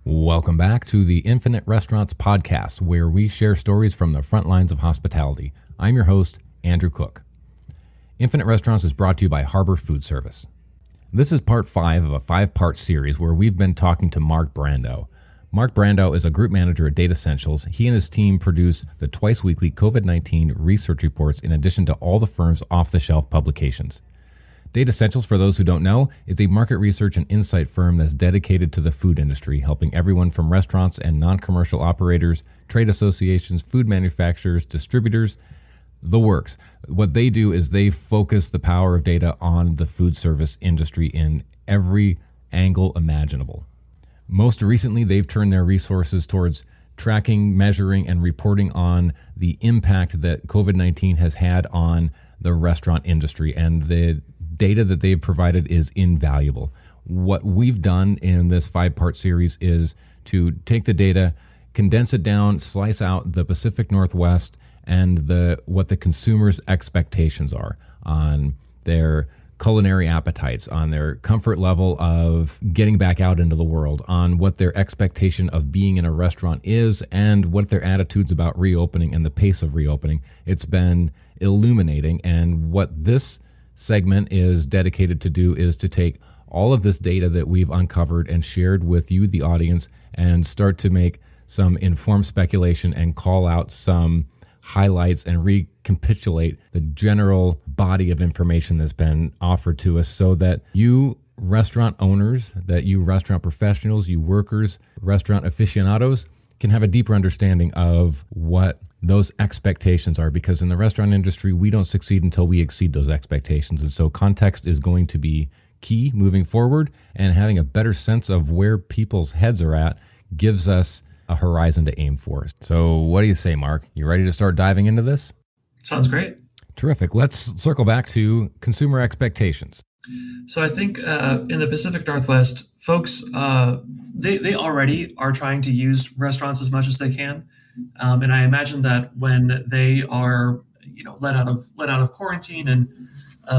Welcome back to the Infinite Restaurants podcast, where we share stories from the front lines of hospitality. I'm your host, Andrew Cook. Infinite Restaurants is brought to you by Harbor Food Service. This is part 5 of a 5-part series where we've been talking to Mark Brandau. Mark Brandau is a group manager at Datassentials. He and his team produce the twice-weekly COVID-19 research reports in addition to all the firm's off-the-shelf publications. Datassentials, for those who don't know, is a market research and insight firm that's dedicated to the food industry, helping everyone from restaurants and non-commercial operators, trade associations, food manufacturers, distributors, the works. What they do is they focus the power of data on the food service industry in every angle imaginable. Most recently, they've turned their resources towards tracking, measuring, and reporting on the impact that COVID-19 has had on the restaurant industry, and the data that they've provided is invaluable. What we've done in this 5-part series is to take the data, condense it down, slice out the Pacific Northwest and what the consumer's expectations are on their culinary appetites, on their comfort level of getting back out into the world, on what their expectation of being in a restaurant is, and what their attitudes about reopening and the pace of reopening. It's been illuminating, and what this segment is dedicated to do is to take all of this data that we've uncovered and shared with you, the audience, and start to make some informed speculation and call out some highlights and recapitulate the general body of information that's been offered to us so that you restaurant owners, that you restaurant professionals, you workers, restaurant aficionados can have a deeper understanding of what those expectations are, because in the restaurant industry, we don't succeed until we exceed those expectations. And so context is going to be key moving forward, and having a better sense of where people's heads are at gives us a horizon to aim for. So what do you say, Mark? You ready to start diving into this? Sounds great. Terrific. Let's circle back to consumer expectations. So I think in the Pacific Northwest, folks, they already are trying to use restaurants as much as they can. And I imagine that when they are, let out of quarantine and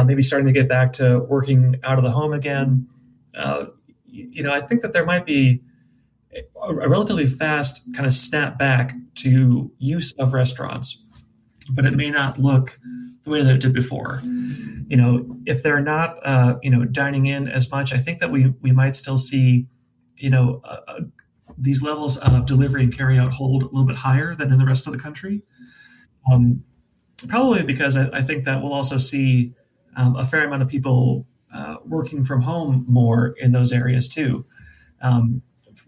maybe starting to get back to working out of the home again, I think that there might be a relatively fast kind of snap back to use of restaurants, but it may not look the way that it did before. If they're not, dining in as much, I think that we might still see, these levels of delivery and carry out hold a little bit higher than in the rest of the country. Probably because I think that we'll also see a fair amount of people working from home more in those areas too.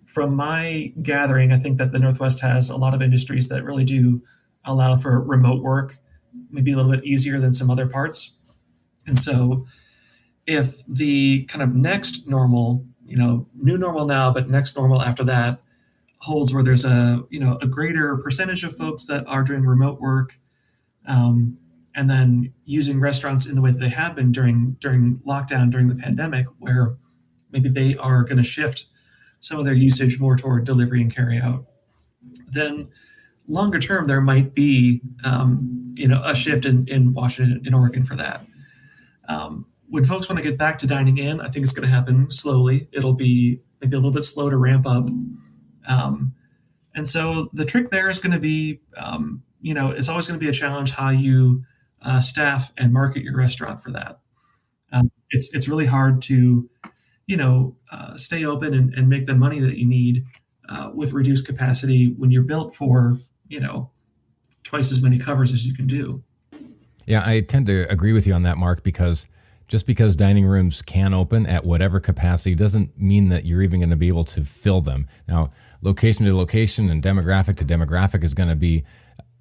From my gathering, I think that the Northwest has a lot of industries that really do allow for remote work, maybe a little bit easier than some other parts. And so if the kind of next normal, new normal now, but next normal after that holds where there's a greater percentage of folks that are doing remote work, and then using restaurants in the way that they have been during lockdown, during the pandemic, where maybe they are going to shift some of their usage more toward delivery and carry out, then longer term, there might be, a shift in Washington and Oregon for that. When folks want to get back to dining in, I think it's going to happen slowly. It'll be maybe a little bit slow to ramp up. And so the trick there is going to be, it's always going to be a challenge how you staff and market your restaurant for that. It's really hard to, stay open and make the money that you need with reduced capacity when you're built for, twice as many covers as you can do. Yeah, I tend to agree with you on that, Mark, because just because dining rooms can open at whatever capacity doesn't mean that you're even going to be able to fill them. Now, location to location and demographic to demographic is going to be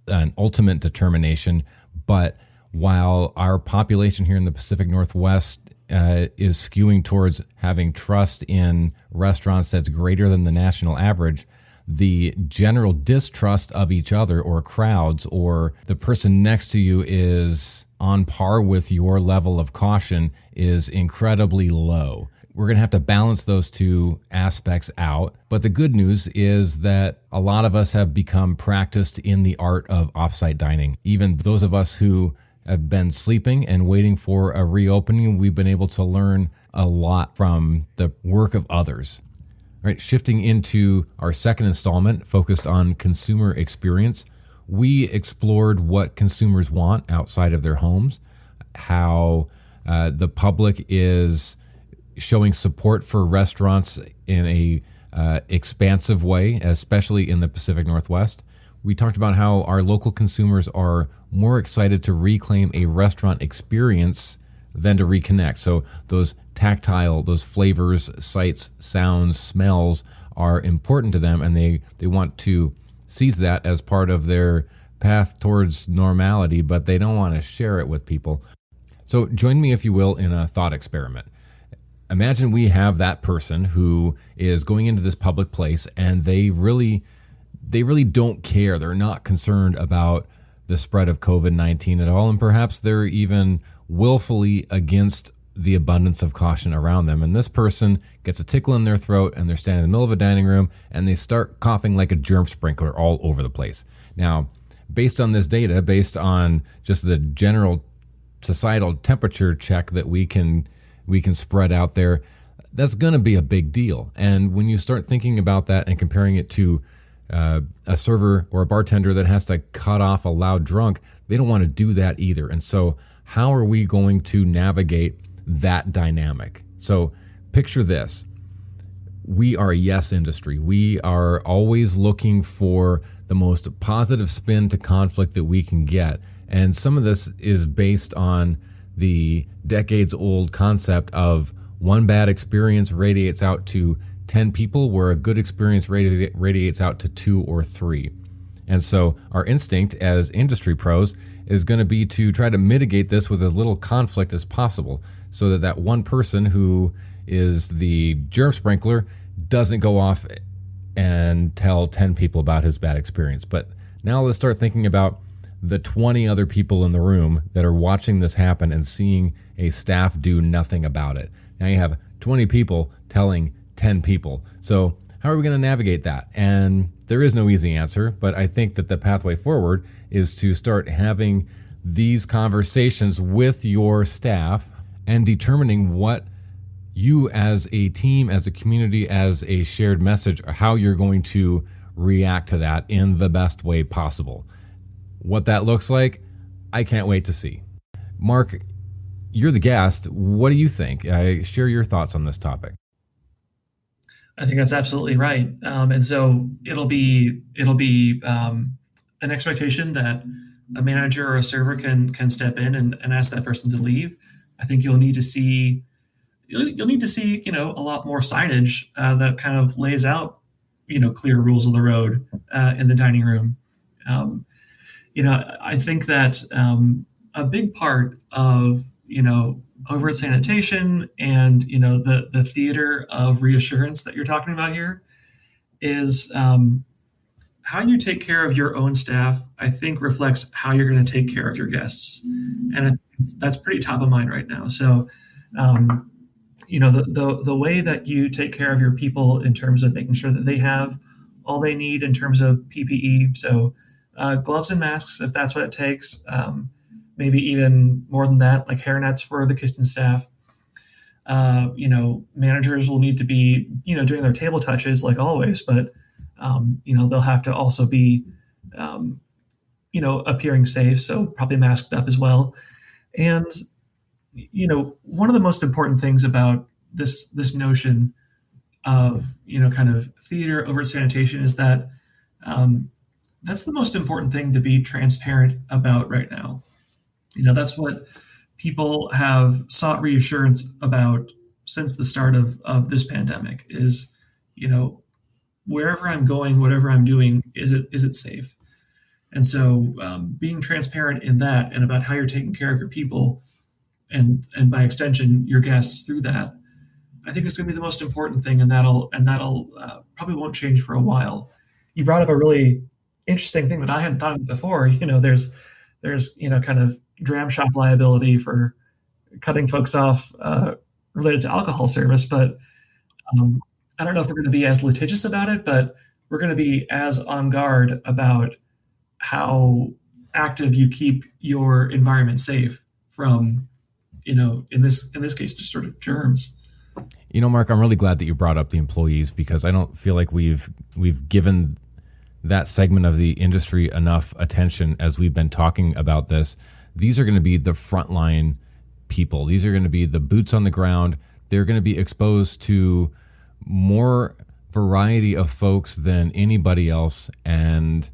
an ultimate determination. But while our population here in the Pacific Northwest is skewing towards having trust in restaurants that's greater than the national average, the general distrust of each other or crowds or the person next to you is on par with your level of caution is incredibly low. We're going to have to balance those two aspects out. But the good news is that a lot of us have become practiced in the art of offsite dining. Even those of us who have been sleeping and waiting for a reopening, we've been able to learn a lot from the work of others. All right, shifting into our second installment focused on consumer experience, we explored what consumers want outside of their homes, how the public is showing support for restaurants in a expansive way, especially in the Pacific Northwest. We talked about how our local consumers are more excited to reclaim a restaurant experience than to reconnect. So those tactile, those flavors, sights, sounds, smells are important to them, and they want to seize that as part of their path towards normality, but they don't want to share it with people. So join me, if you will, in a thought experiment. Imagine we have that person who is going into this public place and they really don't care. They're not concerned about the spread of COVID-19 at all, and perhaps they're even willfully against the abundance of caution around them. And this person gets a tickle in their throat and they're standing in the middle of a dining room and they start coughing like a germ sprinkler all over the place. Now, based on this data, based on just the general societal temperature check that we can spread out there, that's going to be a big deal. And when you start thinking about that and comparing it to a server or a bartender that has to cut off a loud drunk, they don't want to do that either. And so how are we going to navigate that dynamic? So picture this. We are a yes industry. We are always looking for the most positive spin to conflict that we can get. And some of this is based on the decades-old concept of one bad experience radiates out to 10 people, where a good experience radiates out to 2 or 3. And so our instinct as industry pros is going to be to try to mitigate this with as little conflict as possible, so that that one person who is the germ sprinkler doesn't go off and tell 10 people about his bad experience. But now let's start thinking about the 20 other people in the room that are watching this happen and seeing a staff do nothing about it. Now you have 20 people telling 10 people. So how are we going to navigate that? And there is no easy answer, but I think that the pathway forward is to start having these conversations with your staff and determining what you as a team, as a community, as a shared message, how you're going to react to that in the best way possible. What that looks like, I can't wait to see. Mark, you're the guest. What do you think? Share your thoughts on this topic. I think that's absolutely right. And so it'll be an expectation that a manager or a server can step in and ask that person to leave. I think you'll need to see a lot more signage that kind of lays out clear rules of the road in the dining room. I think that a big part of overt sanitation and the theater of reassurance that you're talking about here is how you take care of your own staff. I think reflects how you're going to take care of your guests, and that's pretty top of mind right now. So, the way that you take care of your people in terms of making sure that they have all they need in terms of PPE. So, gloves and masks, if that's what it takes. Maybe even more than that, like hairnets for the kitchen staff. Managers will need to be, doing their table touches like always, but, they'll have to also be, appearing safe. So probably masked up as well. And, one of the most important things about this notion of, kind of theater over sanitation is that that's the most important thing to be transparent about right now. That's what people have sought reassurance about since the start of this pandemic is, wherever I'm going, whatever I'm doing, is it safe? And so being transparent in that and about how you're taking care of your people and by extension, your guests through that, I think it's going to be the most important thing. And that'll probably won't change for a while. You brought up a really interesting thing that I hadn't thought of before. There's kind of dram shop liability for cutting folks off related to alcohol service, but I don't know if we're going to be as litigious about it, but we're going to be as on guard about how active you keep your environment safe from, in this case, just sort of germs. Mark, I'm really glad that you brought up the employees because I don't feel like we've given that segment of the industry enough attention as we've been talking about this. These are going to be the frontline people. These are going to be the boots on the ground. They're going to be exposed to more variety of folks than anybody else. And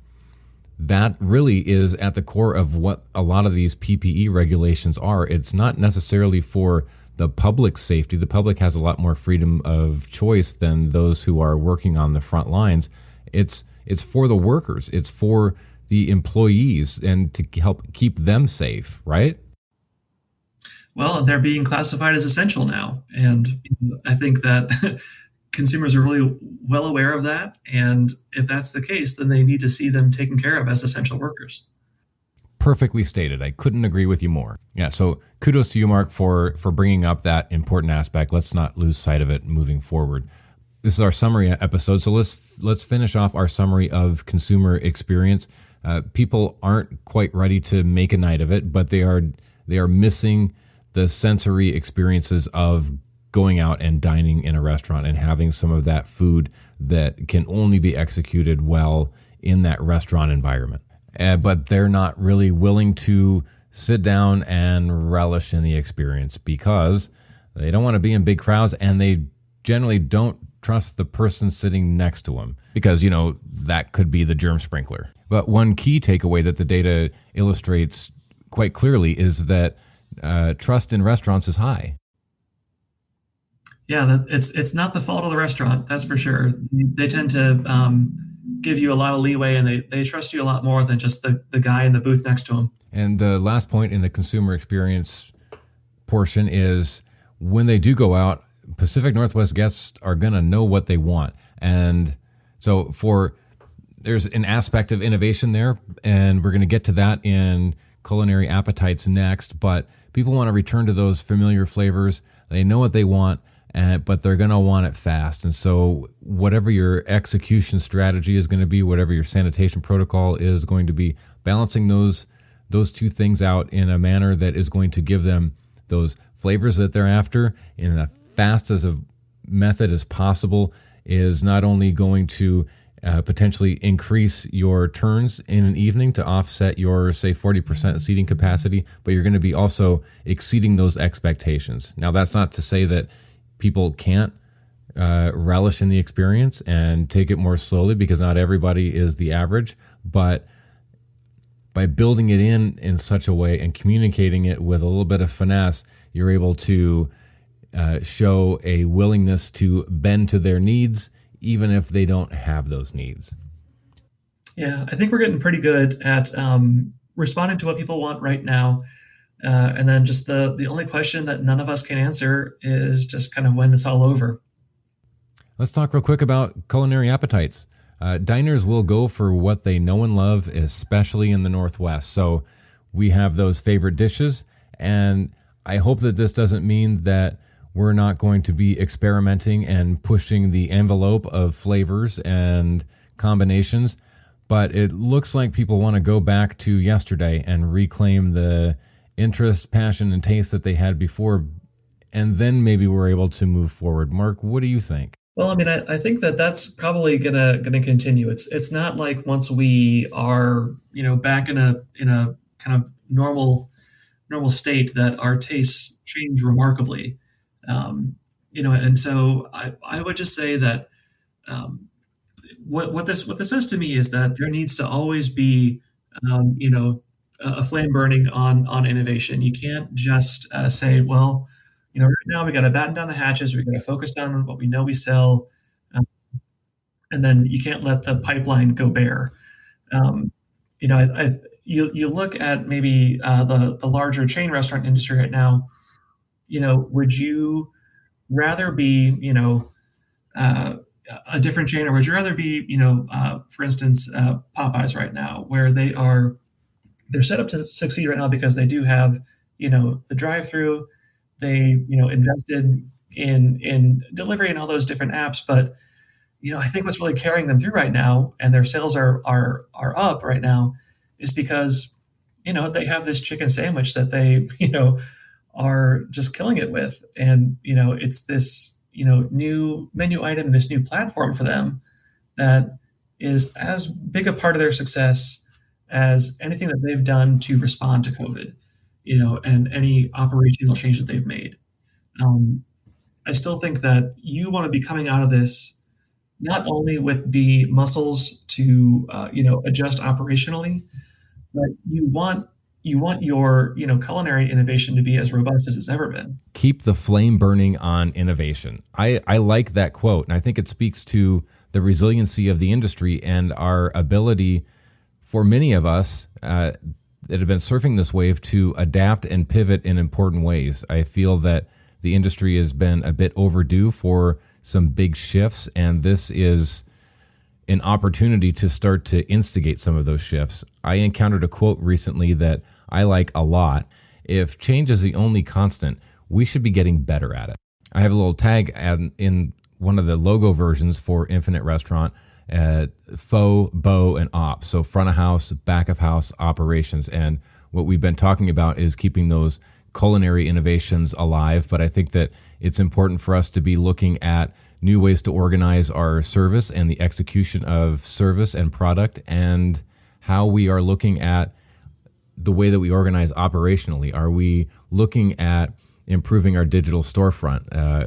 that really is at the core of what a lot of these PPE regulations are. It's not necessarily for the public safety. The public has a lot more freedom of choice than those who are working on the front lines. It's for the workers. It's for the employees and to help keep them safe, right? Well, they're being classified as essential now. And I think that consumers are really well aware of that. And if that's the case, then they need to see them taken care of as essential workers. Perfectly stated. I couldn't agree with you more. Yeah, so kudos to you, Mark, for bringing up that important aspect. Let's not lose sight of it moving forward. This is our summary episode, so let's finish off our summary of consumer experience. People aren't quite ready to make a night of it, but they are missing the sensory experiences of going out and dining in a restaurant and having some of that food that can only be executed well in that restaurant environment. But they're not really willing to sit down and relish in the experience because they don't want to be in big crowds and they generally don't trust the person sitting next to them because, that could be the germ sprinkler. But one key takeaway that the data illustrates quite clearly is that trust in restaurants is high. Yeah, it's not the fault of the restaurant, that's for sure. They tend to give you a lot of leeway, and they trust you a lot more than just the guy in the booth next to them. And the last point in the consumer experience portion is when they do go out, Pacific Northwest guests are going to know what they want. And so there's an aspect of innovation there, and we're going to get to that in culinary appetites next, but people want to return to those familiar flavors. They know what they want, but they're going to want it fast. And so whatever your execution strategy is going to be, whatever your sanitation protocol is going to be, balancing those two things out in a manner that is going to give them those flavors that they're after in the fast as a method as possible is not only going to potentially increase your turns in an evening to offset your, say, 40% seating capacity, but you're going to be also exceeding those expectations. Now, that's not to say that people can't relish in the experience and take it more slowly because not everybody is the average, but by building it in such a way and communicating it with a little bit of finesse, you're able to show a willingness to bend to their needs, even if they don't have those needs. Yeah, I think we're getting pretty good at responding to what people want right now. And then just the only question that none of us can answer is just kind of when it's all over. Let's talk real quick about culinary appetites. Diners will go for what they know and love, especially in the Northwest. So we have those favorite dishes, and I hope that this doesn't mean that we're not going to be experimenting and pushing the envelope of flavors and combinations, but it looks like people want to go back to yesterday and reclaim the interest, passion, and taste that they had before, and then maybe we're able to move forward. Mark, what do you think? Well, I mean, I think that that's probably gonna continue. It's not like once we are back in a kind of normal state that our tastes change remarkably. And so I would just say that what this says to me is that there needs to always be a flame burning on innovation. You can't just say, well, right now we got to batten down the hatches. We got to focus on what we know we sell, and then you can't let the pipeline go bare. You look at maybe the larger chain restaurant industry right now. Would you rather be a different chain, or would you rather be for instance Popeyes right now, where they're set up to succeed right now because they do have the drive-through. They invested in delivery and all those different apps, but I think what's really carrying them through right now, and their sales are up right now, is because they have this chicken sandwich that they are just killing it with, and it's this new menu item, this new platform for them that is as big a part of their success as anything that they've done to respond to COVID, and any operational change that they've made. Um, I still think that you want to be coming out of this not only with the muscles to adjust operationally, but you want your culinary innovation to be as robust as it's ever been. Keep the flame burning on innovation. I like that quote, and I think it speaks to the resiliency of the industry and our ability for many of us that have been surfing this wave to adapt and pivot in important ways. I feel that the industry has been a bit overdue for some big shifts, and this is an opportunity to start to instigate some of those shifts. I encountered a quote recently that I like a lot. If change is the only constant, we should be getting better at it. I have a little tag in one of the logo versions for Infinite Restaurant, faux, bow, and op. So front of house, back of house operations. And what we've been talking about is keeping those culinary innovations alive. But I think that it's important for us to be looking at new ways to organize our service and the execution of service and product, and how we are looking at the way that we organize operationally. Are we looking at improving our digital storefront,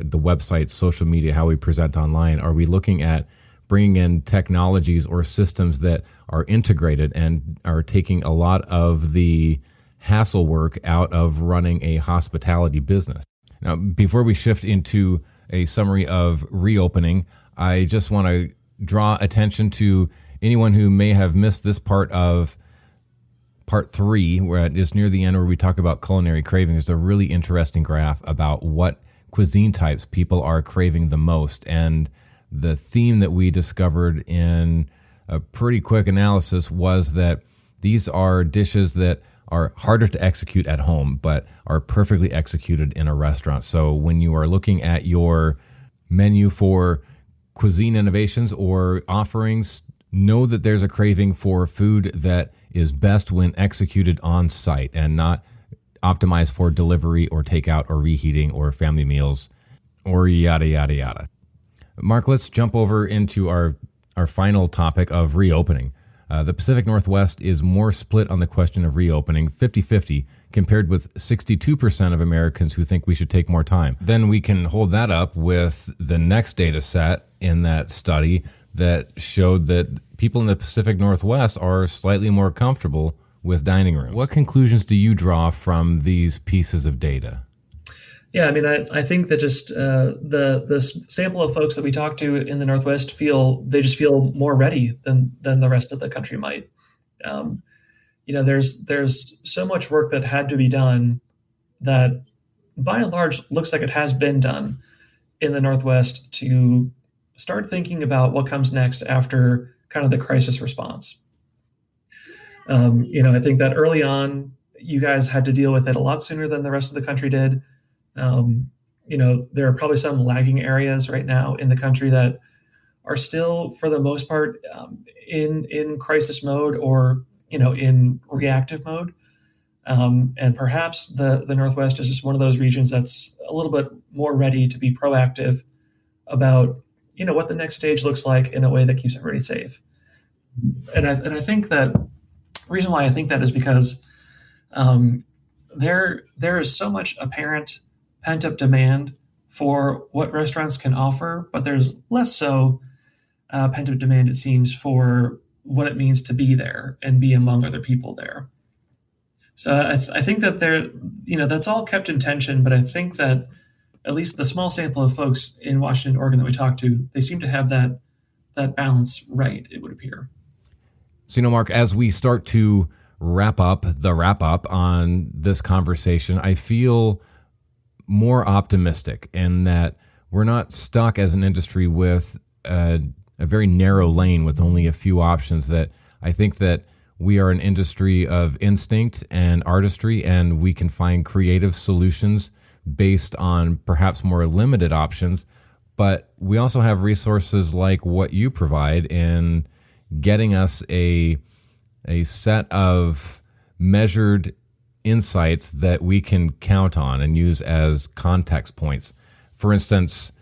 the website, social media, how we present online? Are we looking at bringing in technologies or systems that are integrated and are taking a lot of the hassle work out of running a hospitality business? Now, before we shift into a summary of reopening, I just want to draw attention to anyone who may have missed this part of part 3, where it is near the end, where we talk about culinary craving. There's a really interesting graph about what cuisine types people are craving the most. And the theme that we discovered in a pretty quick analysis was that these are dishes that are harder to execute at home, but are perfectly executed in a restaurant. So when you are looking at your menu for cuisine innovations or offerings, know that there's a craving for food that is best when executed on site and not optimized for delivery or takeout or reheating or family meals or yada, yada, yada. Mark, let's jump over into our final topic of reopening. The Pacific Northwest is more split on the question of reopening, 50-50, compared with 62% of Americans who think we should take more time. Then we can hold that up with the next data set in that study that showed that people in the Pacific Northwest are slightly more comfortable with dining rooms. What conclusions do you draw from these pieces of data? Yeah, I mean, I think that just the sample of folks that we talk to in the Northwest feel more ready than the rest of the country might. There's so much work that had to be done that, by and large, looks like it has been done in the Northwest to start thinking about what comes next after kind of the crisis response. I think that early on, you guys had to deal with it a lot sooner than the rest of the country did. There are probably some lagging areas right now in the country that are still, for the most part, in crisis mode or in reactive mode. And perhaps the Northwest is just one of those regions that's a little bit more ready to be proactive about what the next stage looks like in a way that keeps everybody safe. And I think that the reason why I think that is because there is so much apparent pent-up demand for what restaurants can offer, but there's less so pent-up demand, it seems, for what it means to be there and be among other people there. So I think that that's all kept in tension, but I think that at least the small sample of folks in Washington, Oregon that we talked to, they seem to have that balance right, it would appear. So, Mark, as we start to wrap up on this conversation, I feel more optimistic in that we're not stuck as an industry with a very narrow lane with only a few options. That I think that we are an industry of instinct and artistry, and we can find creative solutions based on perhaps more limited options. But we also have resources like what you provide in getting us a set of measured insights that we can count on and use as context points. For instance,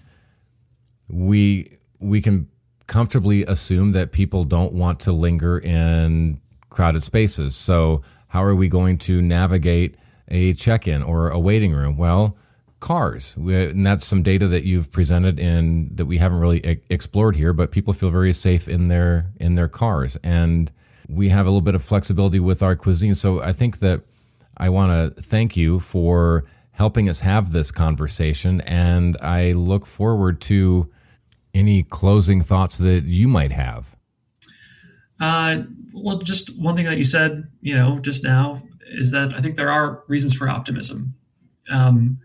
we can comfortably assume that people don't want to linger in crowded spaces. So how are we going to navigate a check-in or a waiting room? Well, cars. And that's some data that you've presented in that we haven't really explored here, but people feel very safe in their cars. And we have a little bit of flexibility with our cuisine. So I think that I want to thank you for helping us have this conversation. And I look forward to any closing thoughts that you might have. Well, just one thing that you said, just now is that I think there are reasons for optimism. With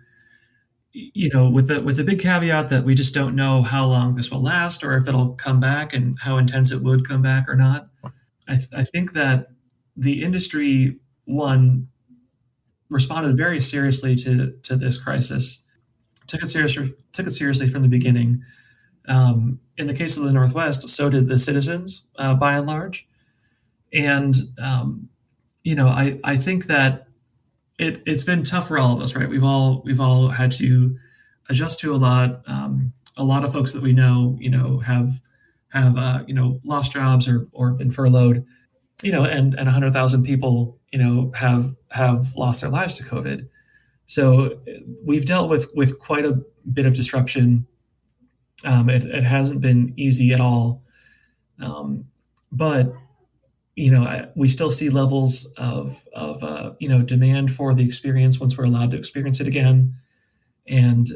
the big caveat that we just don't know how long this will last or if it'll come back and how intense it would come back or not. I think that the industry, one, responded very seriously to this crisis, took it seriously from the beginning. In the case of the Northwest, so did the citizens, by and large. And, I think that it's been tough for all of us, right? We've all had to adjust to a lot. A lot of folks that we know, have lost jobs or been furloughed, and 100,000 people, have lost their lives to COVID. So we've dealt with quite a bit of disruption. It hasn't been easy at all. But we still see levels of demand for the experience once we're allowed to experience it again. And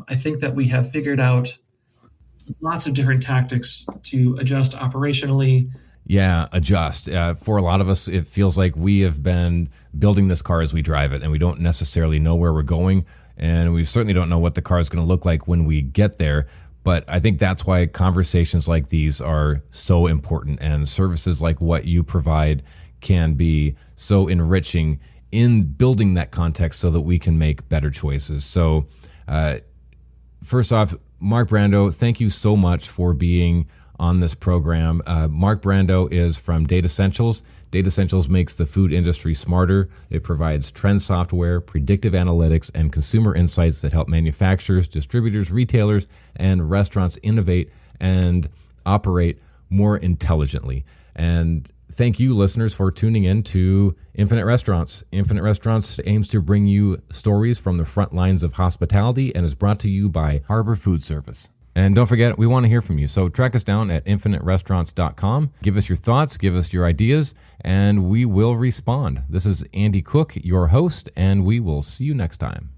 I think that we have figured out lots of different tactics to adjust operationally. Yeah, adjust. For a lot of us, it feels like we have been building this car as we drive it, and we don't necessarily know where we're going, and we certainly don't know what the car is going to look like when we get there. But I think that's why conversations like these are so important, and services like what you provide can be so enriching in building that context so that we can make better choices. So first off, Mark Brandau, thank you so much for being on this program. Mark Brandau is from Datassentials. Datassentials makes the food industry smarter. It provides trend software, predictive analytics, and consumer insights that help manufacturers, distributors, retailers, and restaurants innovate and operate more intelligently. And thank you, listeners, for tuning in to Infinite Restaurants. Infinite Restaurants aims to bring you stories from the front lines of hospitality and is brought to you by Harbor Food Service. And don't forget, we want to hear from you. So track us down at infiniterestaurants.com. Give us your thoughts, give us your ideas, and we will respond. This is Andy Cook, your host, and we will see you next time.